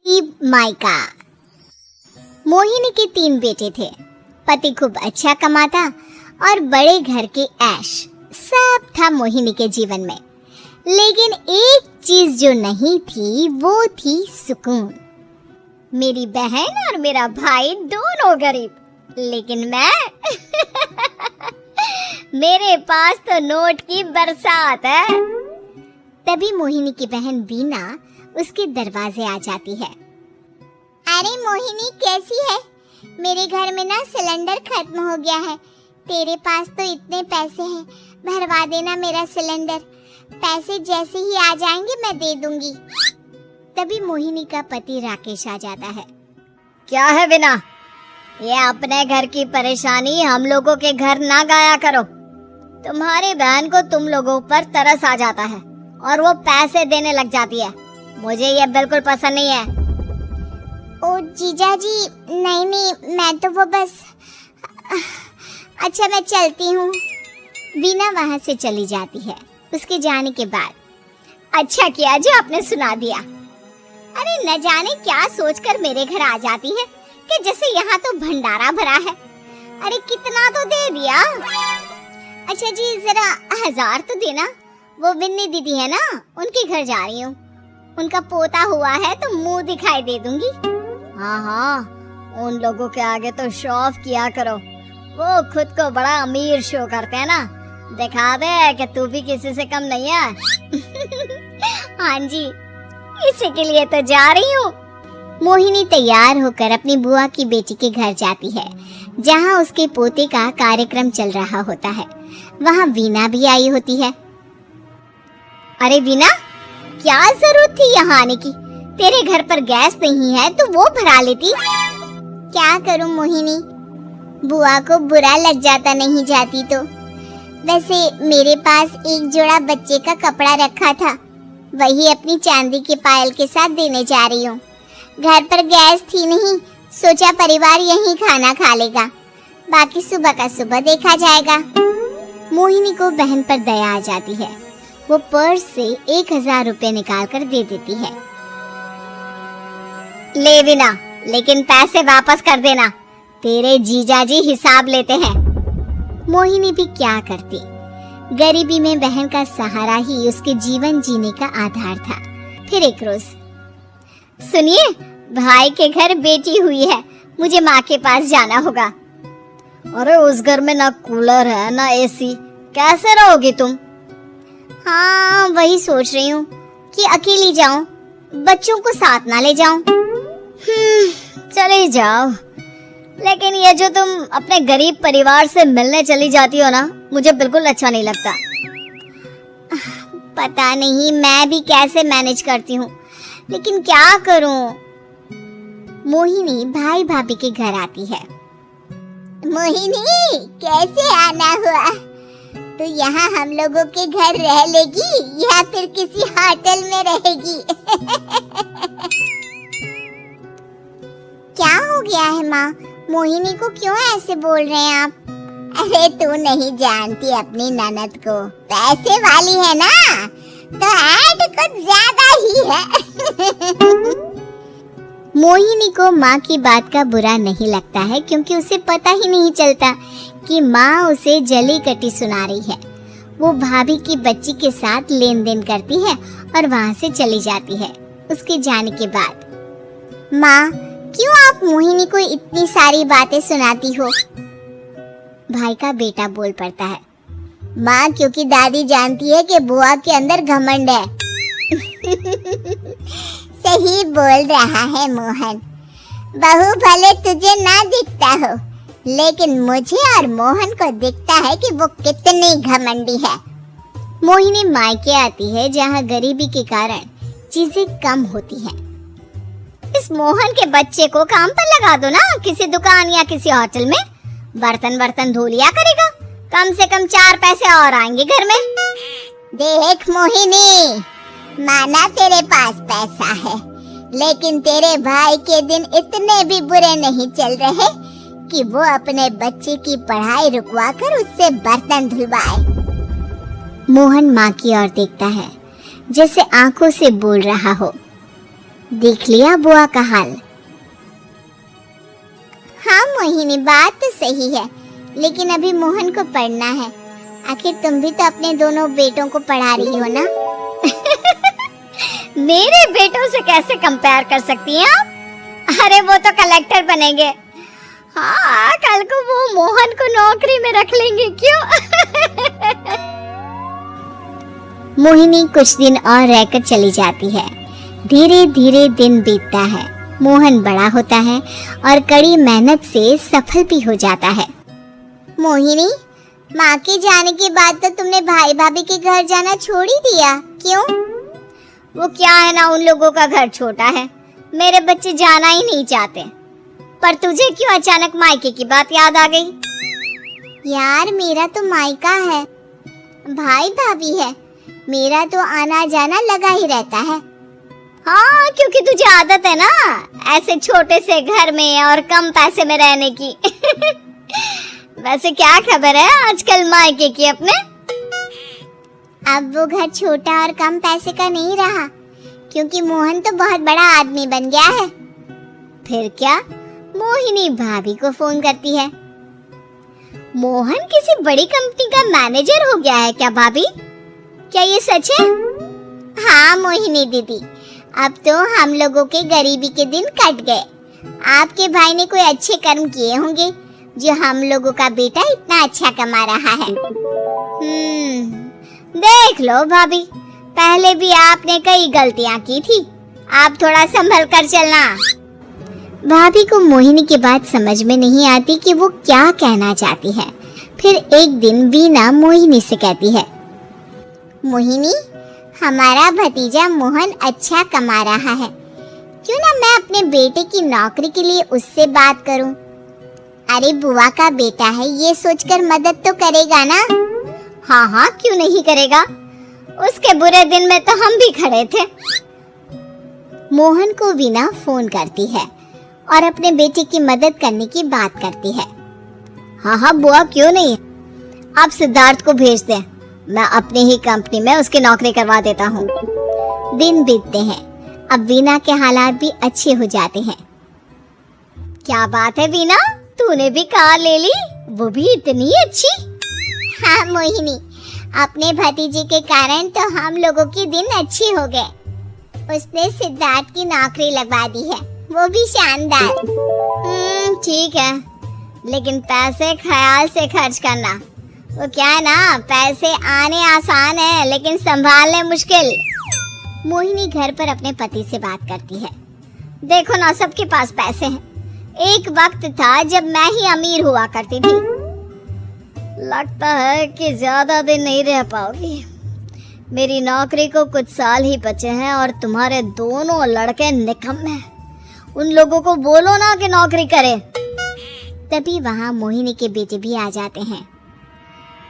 Mica. Mohini के 3 बेटे थे। पति खूब अच्छा कमाता और बड़े घर के ऐश सब था मोहिनी के जीवन में। लेकिन एक चीज जो नहीं थी वो थी सुकून। मेरी बहन और मेरा भाई दोनों गरीब, लेकिन मैं मेरे पास तो नोट की बरसात है। तभी मोहिनी की बहन बीना उसके दरवाजे आ जाती है। अरे मोहिनी, कैसी है? मेरे घर में ना सिलेंडर खत्म हो गया है। तेरे पास तो इतने पैसे हैं, भरवा देना मेरा सिलेंडर। पैसे जैसे ही आ जाएंगे मैं दे दूंगी। तभी मोहिनी का पति राकेश आ जाता है। क्या है बिना, ये अपने घर की परेशानी हम लोगों के घर ना गाया करो। तुम्हारी बहन को तुम लोगों पर तरस आ जाता है और वो पैसे देने लग जाती है। मुझे ये बिल्कुल पसंद नहीं है। ओ जीजा जी, नहीं, मैं तो वो बस अच्छा मैं चलती हूँ। बीना वहाँ से चली जाती है। उसके जाने के बाद अच्छा किया जो आपने सुना दिया। अरे न जाने क्या सोचकर मेरे घर आ जाती है कि जैसे यहाँ तो भंडारा भरा है। अरे कितना तो दे दिया। अच्छा जी, जरा 1000 तो देना। वो बिन्नी दीदी है ना, उनके घर जा रही हूँ। उनका पोता हुआ है तो मुंह दिखाई दे दूंगी। हाँ, उन लोगों के आगे तो शो ऑफ किया करो। वो खुद को बड़ा अमीर शो करते हैं ना, दिखा दे कि तू भी किसी से कम नहीं है। हाँ जी, इसी के लिए तो जा रही हूँ। मोहिनी तैयार होकर अपनी बुआ की बेटी के घर जाती है, जहाँ उसके पोते का कार्यक्रम चल रहा होता है। वहाँ वीना भी आई होती है। अरे वीना, क्या जरूरत थी यहाँ आने की? तेरे घर पर गैस नहीं है तो वो भरा लेती। क्या करूँ मोहिनी, बुआ को बुरा लग जाता नहीं जाती तो। वैसे मेरे पास एक जोड़ा बच्चे का कपड़ा रखा था, वही अपनी चांदी के पायल के साथ देने जा रही हूँ। घर पर गैस थी नहीं, सोचा परिवार यहीं खाना खा लेगा, बाकी सुबह का सुबह देखा जाएगा। मोहिनी को बहन पर दया आ जाती है। वो पर्स से 1000 रुपए निकाल कर दे देती है। ले बिना, लेकिन पैसे वापस कर देना, तेरे जीजाजी हिसाब लेते हैं। मोहिनी भी क्या करती, गरीबी में बहन का सहारा ही उसके जीवन जीने का आधार था। फिर एक रोज, सुनिए, भाई के घर बेटी हुई है, मुझे माँ के पास जाना होगा। अरे उस घर में ना कूलर है ना एसी, कैसे रहोगी तुम? हाँ, वही सोच रही हूँ कि अकेली जाऊं, बच्चों को साथ ना ले जाऊं। चले जाओ, लेकिन ये जो तुम अपने गरीब परिवार से मिलने चली जाती हो ना, मुझे बिल्कुल अच्छा नहीं लगता। पता नहीं मैं भी कैसे मैनेज करती हूँ, लेकिन क्या करूँ। मोहिनी भाई भाभी के घर आती है। मोहिनी, कैसे आना हुआ? तो यहाँ हम लोगों के घर रह लेगी या फिर किसी होटल में रहेगी? क्या हो गया है माँ, मोहिनी को क्यों ऐसे बोल रहे हैं आप? अरे तू नहीं जानती अपनी ननद को, पैसे वाली है ना, तो ऐड कुछ ज्यादा ही है। मोहिनी को माँ की बात का बुरा नहीं लगता है, क्योंकि उसे पता ही नहीं चलता कि माँ उसे जली कटी सुना रही है। वो भाभी की बच्ची के साथ लेन देन करती है और वहाँ से चली जाती है। उसके जाने के बाद, माँ क्यों आप मोहिनी को इतनी सारी बातें सुनाती हो? भाई का बेटा बोल पड़ता है। माँ, क्योंकि दादी जानती है कि बुआ के अंदर घमंड है। सही बोल रहा है मोहन, बहू भले तुझे ना दिखता हो, लेकिन मुझे और मोहन को दिखता है कि वो कितनी घमंडी है। मोहिनी मायके आती है, जहाँ गरीबी के कारण चीजें कम होती हैं। इस मोहन के बच्चे को काम पर लगा दो ना, किसी दुकान या किसी होटल में, बर्तन धो लिया करेगा, कम से कम 4 पैसे और आएंगे घर में। देख मोहिनी, माना तेरे पास पैसा है, लेकिन तेरे भाई के दिन इतने भी बुरे नहीं चल रहे कि वो अपने बच्चे की पढ़ाई रुकवा कर उससे बर्तन धुलवाए। मोहन माँ की ओर देखता है, जैसे आंखों से बोल रहा हो, देख लिया बुआ का हाल। हाँ मोहिनी, बात तो सही है, लेकिन अभी मोहन को पढ़ना है। आखिर तुम भी तो अपने दोनों बेटों को पढ़ा रही हो ना। मेरे बेटों से कैसे कंपेयर कर सकती हैं आप? अरे वो तो कलेक्टर बनेंगे। हाँ, कल को वो मोहन को नौकरी में रख लेंगे, क्यों? मोहिनी कुछ दिन और रहकर चली जाती है। धीरे धीरे दिन बीतता है। मोहन बड़ा होता है और कड़ी मेहनत से सफल भी हो जाता है। मोहिनी, माँ के जाने के बाद तो तुमने भाई भाभी के घर जाना छोड़ ही दिया, क्यों? वो क्या है ना, उन लोगों का घर छोटा है, मेरे बच्चे जाना ही नहीं चाहते। पर तुझे क्यों अचानक मायके की बात याद आ गई? यार, मेरा तो मायका है, भाई भाभी है, मेरा तो आना जाना लगा ही रहता है। हाँ, क्योंकि तुझे आदत है ना ऐसे छोटे से घर में और कम पैसे में रहने की। वैसे क्या खबर है आजकल मायके की अपने? अब वो घर छोटा और कम पैसे का नहीं रहा, क्योंकि मोहन तो बहुत बड़ा आदमी बन गया है। फिर क्या? मोहिनी भाभी को फोन करती है। मोहन किसी बड़ी कंपनी का मैनेजर हो गया है क्या भाभी? क्या ये सच है? हाँ मोहिनी दीदी, अब तो हम लोगों के गरीबी के दिन कट गए। आपके भाई ने कोई अच्छे कर्म किए होंगे जो हम लोगों का बेटा इतना अच्छा कमा रहा है। देख लो भाभी, पहले भी आपने कई गलतियां की थी, आप थोड़ा संभल कर चलना। भाभी को मोहिनी की बात समझ में नहीं आती कि वो क्या कहना चाहती है। फिर एक दिन वीना मोहिनी से कहती है, मोहिनी, हमारा भतीजा मोहन अच्छा कमा रहा है, क्यों ना मैं अपने बेटे की नौकरी के लिए उससे बात करूं? अरे बुआ का बेटा है, ये सोचकर मदद तो करेगा ना? हाँ हाँ, क्यों नहीं करेगा, उसके बुरे दिन में तो हम भी खड़े थे। मोहन को वीना फोन करती है और अपने बेटे की मदद करने की बात करती है। हाँ हाँ बुआ, क्यों नहीं, आप सिद्धार्थ को भेज दें, मैं अपनी ही कंपनी में उसकी नौकरी करवा देता हूँ। दिन बीतते हैं, अब वीना के हालात भी अच्छे हो जाते हैं। क्या बात है वीना, तूने भी कार ले ली, वो भी इतनी अच्छी? हाँ मोहिनी, अपने भतीजे के कारण तो हम लोगों के दिन अच्छे हो गए। उसने सिद्धार्थ की नौकरी लगवा दी है, वो भी शानदार। ठीक है, लेकिन पैसे ख्याल से खर्च करना। वो क्या है ना, पैसे आने आसान है लेकिन संभालने मुश्किल। मोहिनी घर पर अपने पति से बात करती है। देखो ना, सबके पास पैसे हैं। एक वक्त था जब मैं ही अमीर हुआ करती थी। लगता है कि ज्यादा दिन नहीं रह पाओगी। मेरी नौकरी को कुछ साल ही बचे हैं और तुम्हारे दोनों लड़के निकम्मे हैं। उन लोगों को बोलो ना कि नौकरी करें। तभी वहाँ मोहिनी के बेटे भी आ जाते हैं।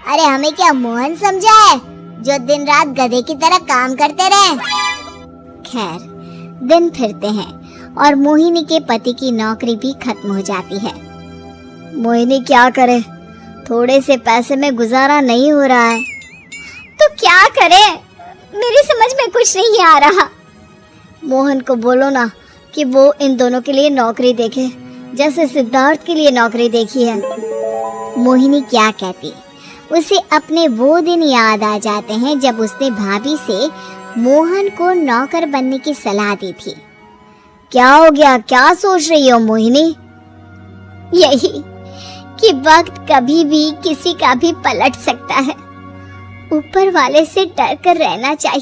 अरे हमें क्या मोहन समझा है जो दिन रात गधे की तरह काम करते रहे? खैर, दिन फिरते हैं और मोहिनी के पति की नौकरी भी खत्म हो जाती है। मोहिनी क्या करे, थोड़े से पैसे में गुजारा नहीं हो रहा है। तो क्या करे, मेरी समझ में कुछ नहीं आ रहा। मोहन को बोलो ना कि वो इन दोनों के लिए नौकरी देखे, जैसे सिद्धार्थ के लिए नौकरी देखी है। मोहिनी क्या कहती, उसे अपने वो दिन याद आ जाते हैं जब उसने भाभी से मोहन को नौकर बनने की सलाह दी थी। क्या हो गया, क्या सोच रही हो मोहिनी? यही कि वक्त कभी भी किसी का भी पलट सकता है। ऊपर वाले से डर कर रहना चाहिए।